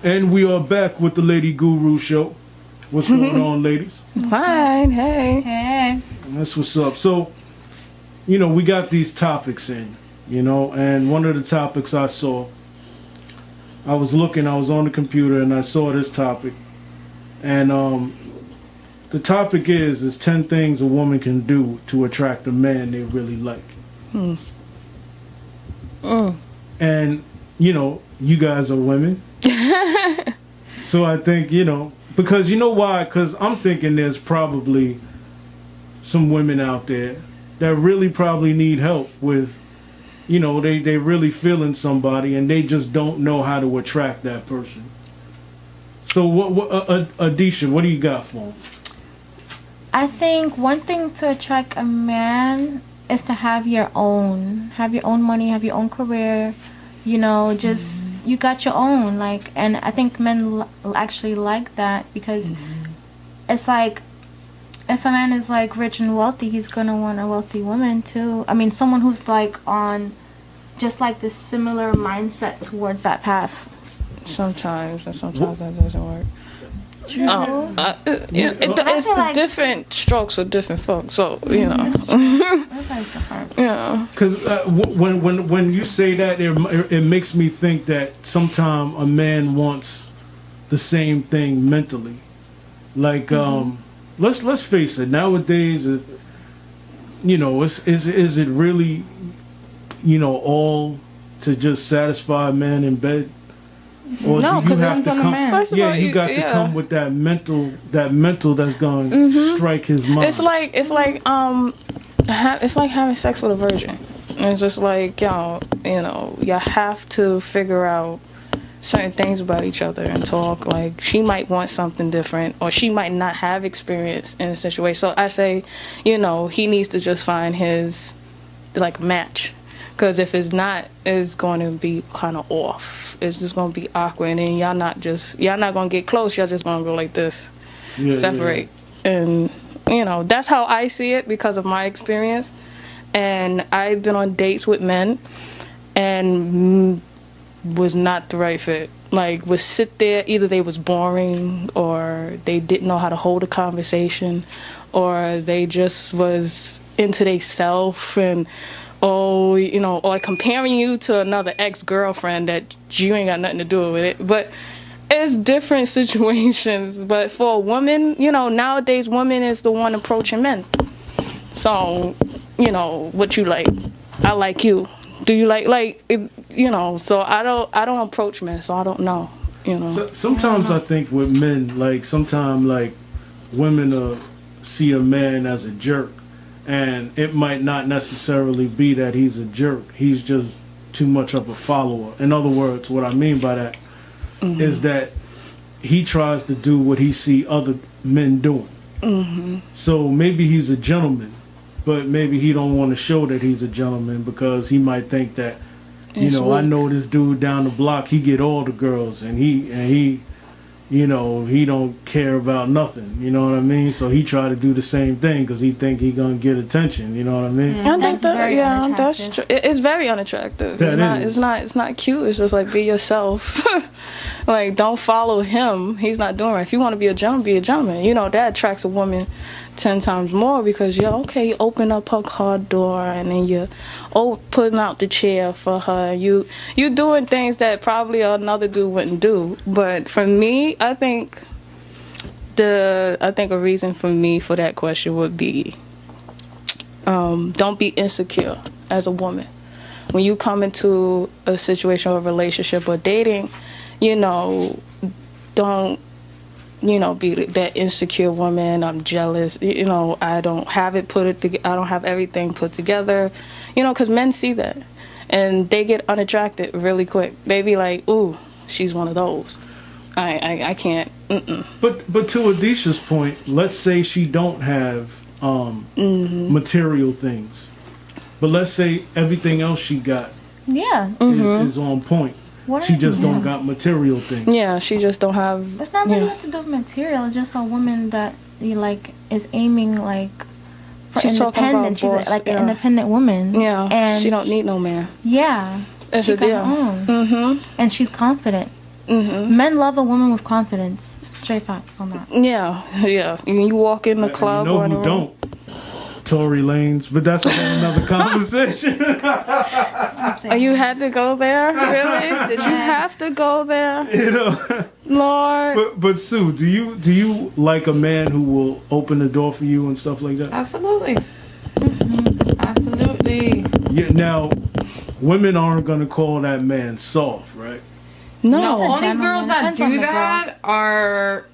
And we are back with the Lady Guru Show. What's going on, ladies? Fine, hey. Hey. That's what's up. So, we got these topics in, and one of the topics I saw, I was on the computer and I saw this topic. And the topic is 10 things a woman can do to attract a man they really like. And, you guys are women. So I think, because you know why? Because I'm thinking there's probably some women out there that really probably need help with, they really feeling somebody and they just don't know how to attract that person. So what Adisha, what do you got for them? I think one thing to attract a man is to have your own money, have your own career, just you got your own, and I think men actually like that because it's like if a man is rich and wealthy, he's gonna want a wealthy woman too. I mean, someone who's on just this similar mindset towards that path. Sometimes that doesn't work. It's different strokes for different folks, so Everybody's different. Yeah. Because when you say that, it makes me think that sometimes a man wants the same thing mentally. Let's face it. Nowadays, is it really, all to just satisfy a man in bed? Or no, because it's on the man. First of all, you got to come with that mental that's going to strike his mind. It's like having sex with a virgin. It's just you have to figure out certain things about each other and talk. She might want something different, or she might not have experience in a situation. So I say, he needs to just find his match. Because if it's not, it's going to be kind of off. It's just going to be awkward, and y'all not going to get close. Y'all just going to go like this, separate. Yeah. And, that's how I see it because of my experience. And I've been on dates with men and was not the right fit. Would sit there, either they was boring or they didn't know how to hold a conversation or they just was into they self and... or comparing you to another ex-girlfriend that you ain't got nothing to do with it. But it's different situations. But for a woman, nowadays women is the one approaching men. So, what you like? I like you. Do you so I don't approach men, so I don't know. So, sometimes I think with men, sometimes women see a man as a jerk. And it might not necessarily be that he's a jerk. He's just too much of a follower. In other words, what I mean by that is that he tries to do what he see other men doing. So maybe he's a gentleman, but maybe he don't want to show that he's a gentleman because he might think that, I know this dude down the block, he get all the girls and he he don't care about nothing, you know what I mean? So he try to do the same thing because he think he gonna get attention, you know what I mean? I think that's true. It's very unattractive. It's not cute. It's just be yourself. Don't follow him. He's not doing right. If you want to be a gentleman, that attracts a woman 10 times more because you open up her car door and then you're putting out the chair for her. You doing things that probably another dude wouldn't do. But for me, I think a reason for me for that question would be don't be insecure as a woman. When you come into a situation or a relationship or dating, don't be that insecure woman. I'm jealous. I don't have I don't have everything put together. Because men see that, and they get unattracted really quick. They be like, "Ooh, she's one of those. I can't." But to Adisha's point, let's say she don't have material things, but let's say everything else she got is on point. She just don't got material things. Yeah, she just don't have... It's not really to do with material. It's just a woman that is aiming for She's independence. She's an independent woman. Yeah, and she don't need no man. Yeah. She got her own. And she's confident. Men love a woman with confidence. Straight facts on that. Yeah. You walk in the club you know or in the who room. don't? Tory Lanez, but that's a whole nother conversation. Oh, you had to go there? Really? Did you have to go there? You know. Lord. But Sue, do you like a man who will open the door for you and stuff like that? Absolutely. Absolutely. Yeah. Now, women aren't gonna call that man soft, right? No, No. only gentleman. girls that Depends on do the that are.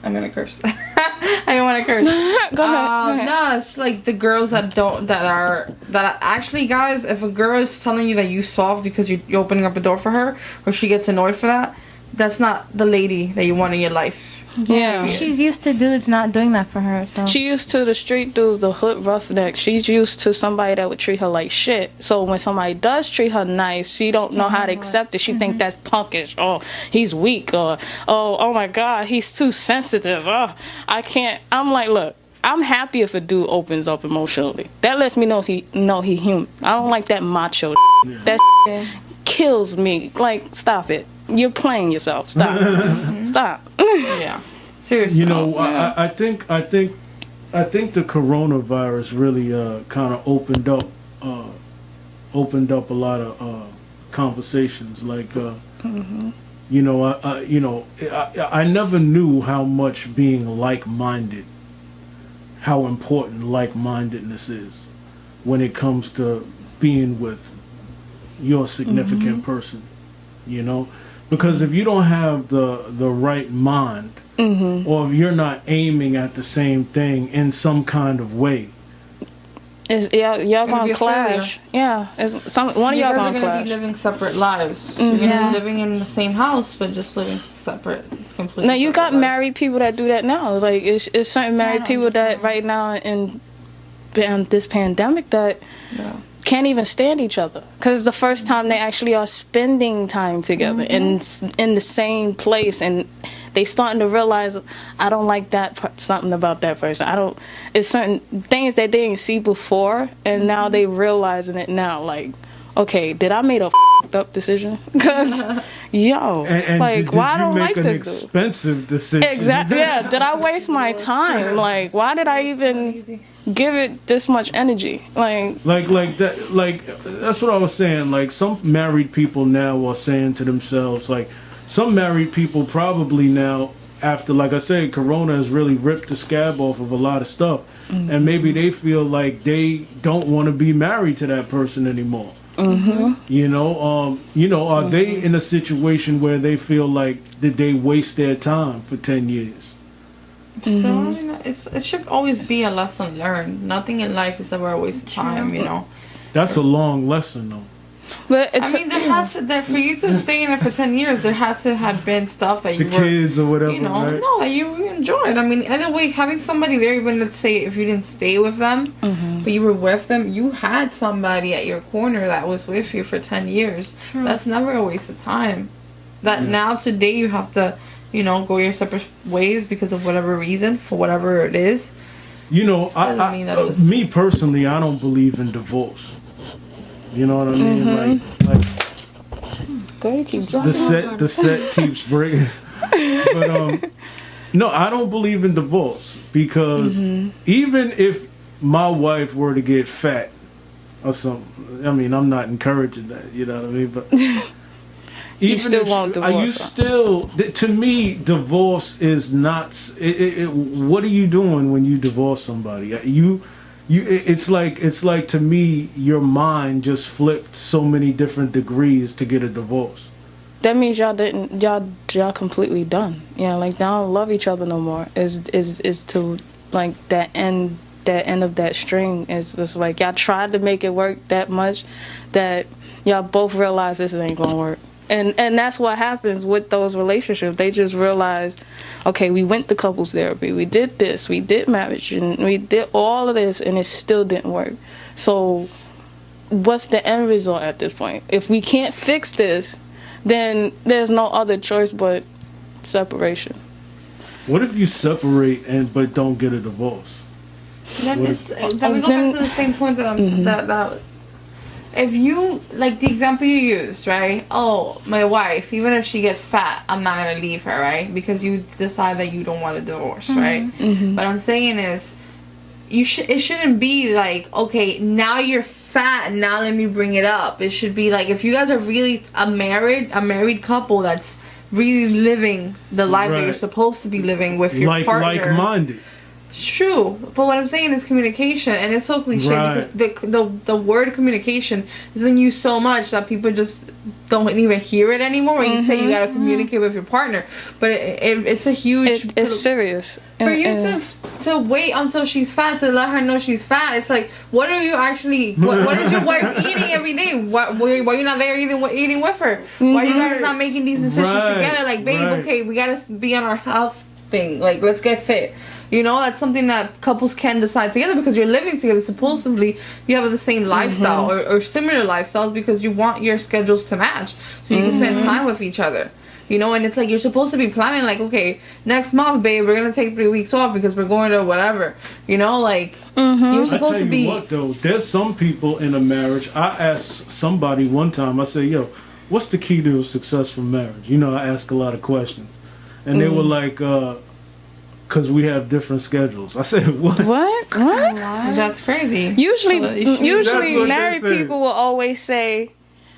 I'm gonna curse. I don't want to curse. Go ahead. No, it's like the girls that actually, guys, if a girl is telling you that you soft because you're opening up a door for her, or she gets annoyed for that, that's not the lady that you want in your life. Yeah. She's used to dudes not doing that for her, so. She used to the street dudes, the hood roughneck. She's used to somebody that would treat her like shit. So when somebody does treat her nice, she don't know how to accept it. She think that's punkish. Oh, he's weak. Or oh my God, he's too sensitive. Oh, I can't. I'm like, look, I'm happy if a dude opens up emotionally. That lets me know he human. I don't like that macho. That kills me. Like, stop it. You're playing yourself. Stop. Stop. Yeah, seriously. You know, Yeah. I think the coronavirus really kind of opened up a lot of conversations. Like, you know, I never knew how much being like-minded, how important like-mindedness is when it comes to being with your significant person. You know, because if you don't have the right mind, or if you're not aiming at the same thing in some kind of way, y'all gonna be a clash. Yeah, one of You y'all guys are gonna gonna clash. be living separate lives. You're gonna be living in the same house, but just living separate, completely. Now you separate got lives. married people that do that now. Like it's certain married people that right now in this pandemic that can't even stand each other because it's the first time they actually are spending time together in the same place, and they starting to realize I don't like something about that person. It's certain things that they didn't see before, and now they realizing it now. Like, okay, did I made a up decision? Because yo, and like, did why I you don't make like an this dude? expensive decision? Exactly. Yeah. Did I waste my time? Like, why did I even give it this much energy? Like that. Like that's what I was saying. Like some married people now are saying to themselves, like some married people probably now after, like I said, Corona has really ripped the scab off of a lot of stuff, and maybe they feel like they don't want to be married to that person anymore. You know, are they in a situation where they feel like did they waste their time for 10 years? So I mean, it should always be a lesson learned. Nothing in life is ever a waste of time, you know. That's a long lesson, though. But I mean, for you to stay in it for 10 years, there had to have been stuff that The you were, kids or whatever, you know, right? no, that you enjoyed. I mean, either way, having somebody there, even let's say if you didn't stay with them, but you were with them, you had somebody at your corner that was with you for 10 years. That's never a waste of time. That now today you have to, you know, go your separate ways because of whatever reason, for whatever it is. You know, Doesn't mean that it was- me personally, I don't believe in divorce. You know what I mean? Like go ahead, keep the set keeps breaking. But no, I don't believe in divorce because even if my wife were to get fat or something, I mean, I'm not encouraging that. You know what I mean? But even still if won't divorce you her. still, to me, divorce is not. What are you doing when you divorce somebody? It's like to me, your mind just flipped so many different degrees to get a divorce. That means y'all completely done. Yeah, like y'all don't love each other no more. Is to like that end of that string is just like y'all tried to make it work that much that y'all both realize this ain't gonna work. And that's what happens with those relationships. They just realize, okay, we went to couples therapy, we did this, we did marriage, and we did all of this, and it still didn't work. So what's the end result at this point? If we can't fix this, then there's no other choice but separation. What if you separate but don't get a divorce? Then we go back to the same point that if you, like the example you used, right? Oh, my wife, even if she gets fat, I'm not gonna leave her, right? Because you decide that you don't want a divorce, right? What I'm saying is, it shouldn't be like, okay, now you're fat, now let me bring it up. It should be like, if you guys are really a married couple that's really living the life that you're supposed to be living with your partner. Like-minded. True, but what I'm saying is communication, and it's so cliche because the word communication is been used so much that people just don't even hear it anymore. When you say you gotta communicate with your partner, but it's a huge. It's serious for you to wait until she's fat to let her know she's fat. It's like, what are you actually? What is your wife eating every day? Why are you not there eating with her? Why are you guys not making these decisions together? Like, babe, okay, we gotta be on our health thing. Like, let's get fit. You know, that's something that couples can decide together because you're living together. Supposedly, you have the same lifestyle or similar lifestyles because you want your schedules to match so you can spend time with each other. You know, and it's like you're supposed to be planning like, okay, next month, babe, we're going to take 3 weeks off because we're going to whatever. You know, like, you're supposed to be... what, though, there's some people in a marriage. I asked somebody one time, I said, yo, what's the key to a successful marriage? You know, I ask a lot of questions. And they were like... because we have different schedules. I said, what? What? That's crazy. Usually married people will always say,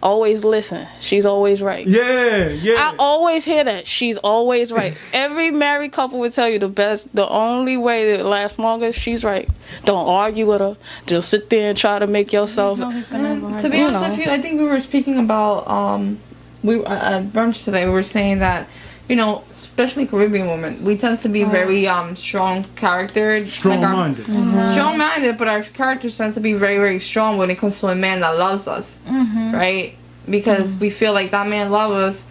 always listen. She's always right. Yeah. I always hear that. She's always right. Every married couple would tell you the only way that lasts longer, she's right. Don't argue with her. Just sit there and try to make yourself... To be honest with you, I think we were speaking about, at brunch today, we were saying that, you know, especially Caribbean women, we tend to be very strong charactered, strong-minded. Strong-minded, but our characters tend to be very, very strong when it comes to a man that loves us, right? Because we feel like that man loves us.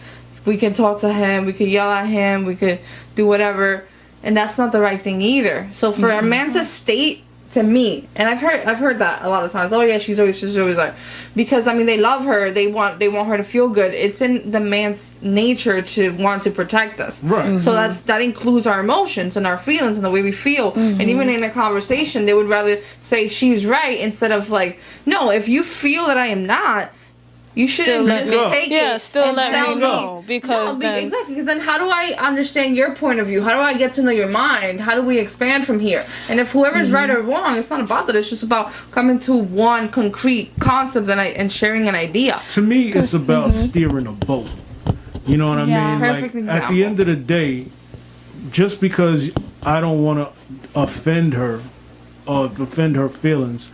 We can talk to him, we could yell at him, we could do whatever, and that's not the right thing either. So for a man to state to me, and I've heard that a lot of times. Oh yeah, she's always like, because I mean they love her, they want her to feel good. It's in the man's nature to want to protect us, right? So that includes our emotions and our feelings and the way we feel. And even in a conversation, they would rather say she's right instead of like, no, if you feel that I am not, you shouldn't just take it. Yeah, still and let tell me know because exactly. Because then how do I understand your point of view? How do I get to know your mind? How do we expand from here? And if whoever's right or wrong, it's not about that. It's just about coming to one concrete concept and sharing an idea. To me, it's about steering a boat. You know what I mean? Perfect like example. At the end of the day, just because I don't want to offend her or offend her feelings,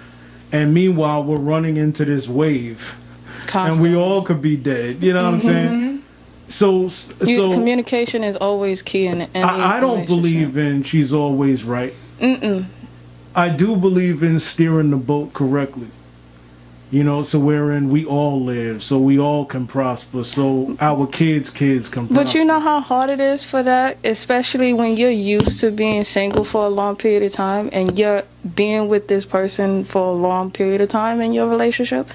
and meanwhile we're running into this wave. Constantly. And we all could be dead. You know what I'm saying? So communication is always key in any I don't believe in she's always right. I do believe in steering the boat correctly. You know, so wherein we all live, so we all can prosper, so our kids can prosper. But you know how hard it is for that, especially when you're used to being single for a long period of time and you're being with this person for a long period of time in your relationship.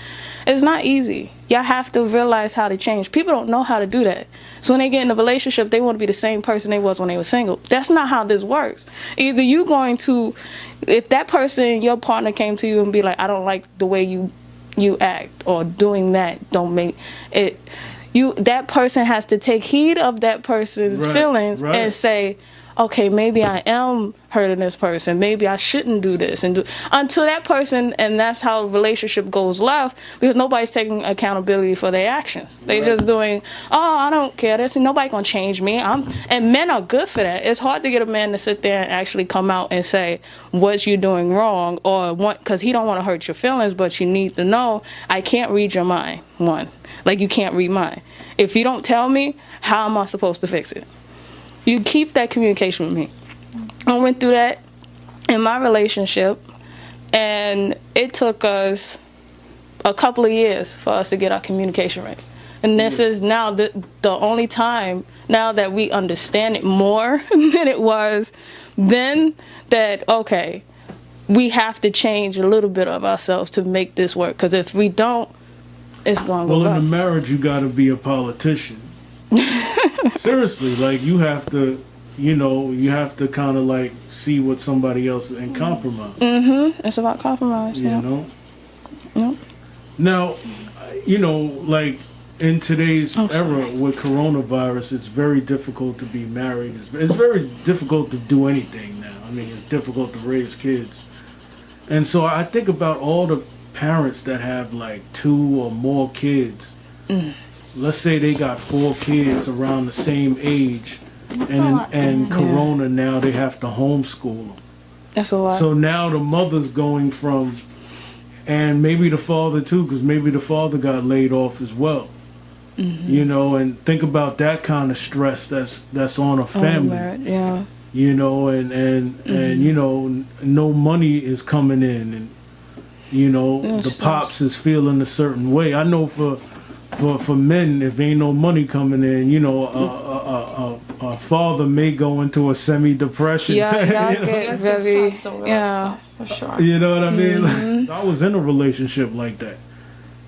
It's not easy. Y'all have to realize how to change. People don't know how to do that. So when they get in a relationship, they want to be the same person they was when they were single. That's not how this works. Either you going to, if that person, your partner came to you and be like, I don't like the way you act, or doing that don't make it, that person has to take heed of that person's feelings and say, okay, maybe I am hurting this person, maybe I shouldn't do this, and until that person, and that's how relationship goes left, because nobody's taking accountability for their actions. They just doing, oh, I don't care, that's nobody gonna change me. And men are good for that. It's hard to get a man to sit there and actually come out and say what you're doing wrong, or because he don't want to hurt your feelings, but you need to know, I can't read your mind. One, like you can't read mine. If you don't tell me, how am I supposed to fix it? You keep that communication with me. I went through that in my relationship, and it took us a couple of years for us to get our communication right. And this is now the only time now that we understand it more than it was then, that, okay, we have to change a little bit of ourselves to make this work. Because if we don't, it's going to go Well, left. in a marriage, you got to be a politician. Seriously, like you have to kind of like see what somebody else and compromise. It's about compromise. You know. Yep. Now, like in today's era with coronavirus, it's very difficult to be married. It's very difficult to do anything now. I mean, it's difficult to raise kids. And so I think about all the parents that have like 2 or more kids. Let's say they got 4 kids around the same age, and Corona now they have to homeschool them. That's a lot. So now the mother's going from, and maybe the father too, because maybe the father got laid off as well. And think about that kind of stress that's on a family. Yeah. And no money is coming in, and the pops is feeling a certain way. I know for men, if ain't no money coming in, a father may go into a semi-depression. Yeah, y'all get very, yeah. For sure. You know what I mean? Like, I was in a relationship like that.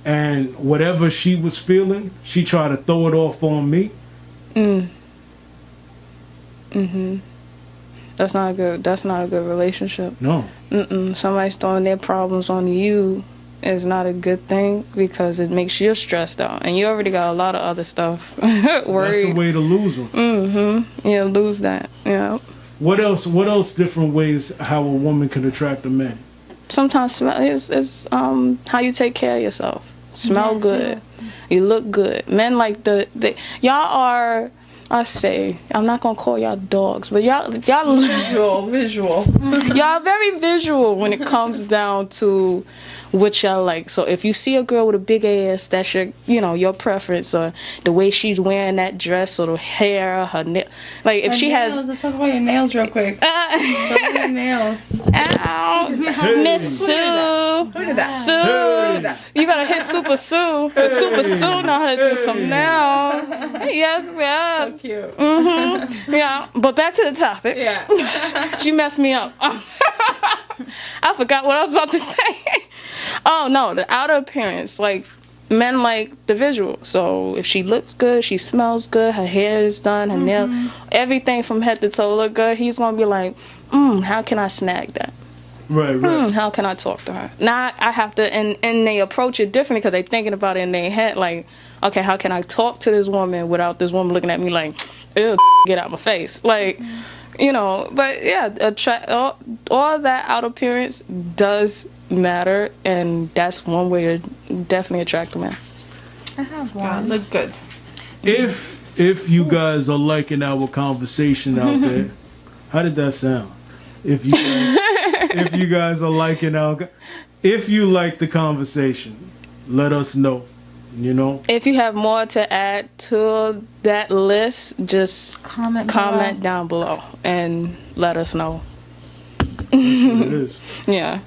And whatever she was feeling, she tried to throw it off on me. That's not a good relationship. No. Somebody's throwing their problems on you is not a good thing, because it makes you stressed out, and you already got a lot of other stuff worried. That's the way to lose them. Yeah, lose that. Yeah. What else different ways how a woman can attract a man? Sometimes it's how you take care of yourself. Smell good. You look good. Men like y'all are, I say, I'm not gonna call y'all dogs, but y'all visual. Y'all very visual when it comes down to what y'all like. So if you see a girl with a big ass, that's your preference, or the way she's wearing that dress, or the hair, her nail. Like if her she nails, has. Let's talk about your nails real quick. Show me your nails. Ow, Miss Sue. Look at that. Sue, you gotta hit Super Sue. Super Sue know how to do some nails. Yes. So cute. Yeah, but back to the topic. Yeah. She messed me up. I forgot what I was about to say. Oh no, the outer appearance. Like, men like the visual. So if she looks good, she smells good, her hair is done, her nail, everything from head to toe look good, he's gonna be like, how can I snag that? Right. How can I talk to her? Now I have to, and they approach it differently because they're thinking about it in their head. Like, okay, how can I talk to this woman without this woman looking at me like, ew, get out my face? Like, but yeah, all that outer appearance does matter, and that's one way to definitely attract a man. I have God, one. look good. If you guys are liking our conversation out there, how did that sound? If you guys are liking if you like the conversation, let us know. If you have more to add to that list, just comment down below and let us know. It is. Yeah.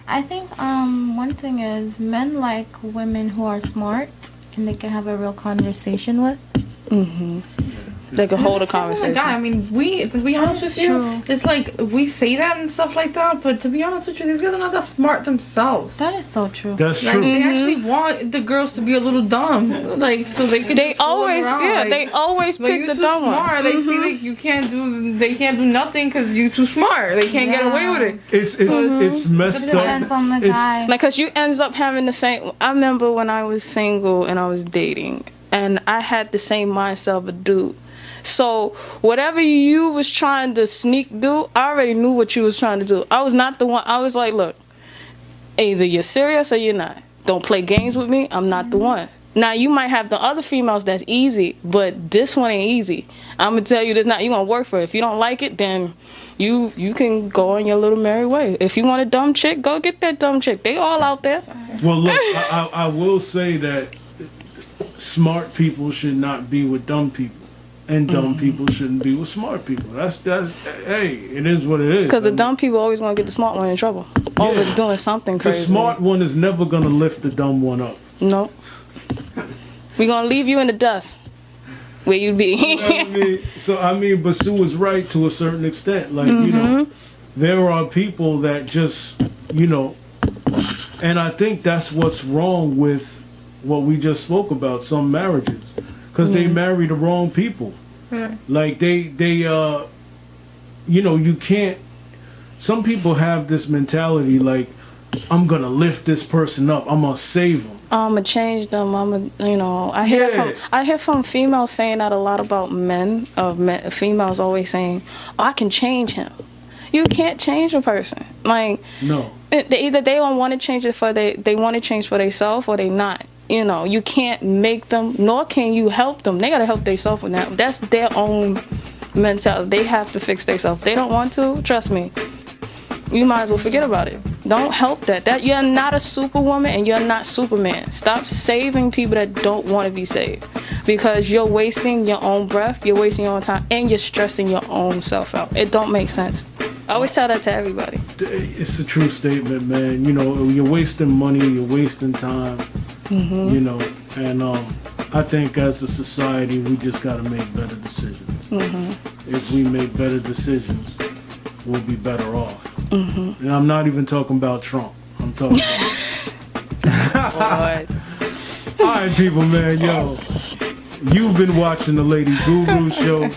I think one thing is men like women who are smart and they can have a real conversation with. They can hold a Depends on the conversation. guy. I mean, to be honest with you, it's like we say that and stuff like that, but to be honest with you, these guys are not that smart themselves. That is so true. That's Like, true. they actually want the girls to be a little dumb, like, so they can. They just fool always, around. yeah, Like, they always but pick you the too dumb smart. one. They see like they can't do nothing because you too smart. They can't get away with it. It's messed up. Depends on the guy. Like, cause you ends up having the same. I remember when I was single and I was dating, and I had the same mindset of a dude. So whatever you was trying to sneak do, I already knew what you was trying to do. I was not the one. I was like, look, either you're serious or you're not. Don't play games with me. I'm not the one. Now you might have the other females that's easy, but this one ain't easy. I'm gonna tell you this now. You gonna work for it. If you don't like it, then you can go on your little merry way. If you want a dumb chick, go get that dumb chick. They all out there. Well, look, I will say that smart people should not be with dumb people. And dumb people shouldn't be with smart people. That's hey, it is what it is. Because the dumb people always gonna get the smart one in trouble. Over doing something The crazy. smart one is never gonna lift the dumb one up. Nope. We gonna leave you in the dust where you be. You know what I mean? But Sue is right to a certain extent. Like, there are people that just, and I think that's what's wrong with what we just spoke about, some marriages. Because they marry the wrong people. Like, you can't, some people have this mentality like, I'm gonna lift this person up. I'm gonna save them. I'ma change them. I hear from females saying that a lot about men. Females always saying, "Oh, I can change him." You can't change a person. Like, No. either they don't want to change it they want to change for themselves or they not. You can't make them, nor can you help them. They gotta help themselves with that. That's their own mentality. They have to fix themselves. If they don't want to, trust me, you might as well forget about it. Don't help that. You're not a superwoman and you're not Superman. Stop saving people that don't want to be saved, because you're wasting your own breath, you're wasting your own time, and you're stressing your own self out. It don't make sense. I always tell that to everybody. It's a true statement, man. You're wasting money, you're wasting time. And I think as a society, we just got to make better decisions. If we make better decisions, we'll be better off. And I'm not even talking about Trump. I'm talking about... All right, people, man. Yo, you've been watching the Lady Guru Show,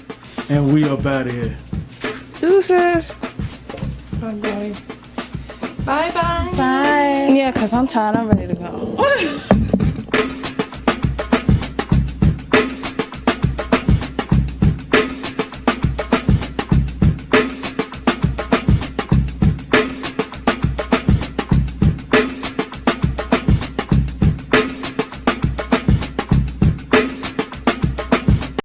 and we up out of here. Deuces. Bye-bye. Bye-bye. Bye. Yeah, because I'm tired. I'm ready to go.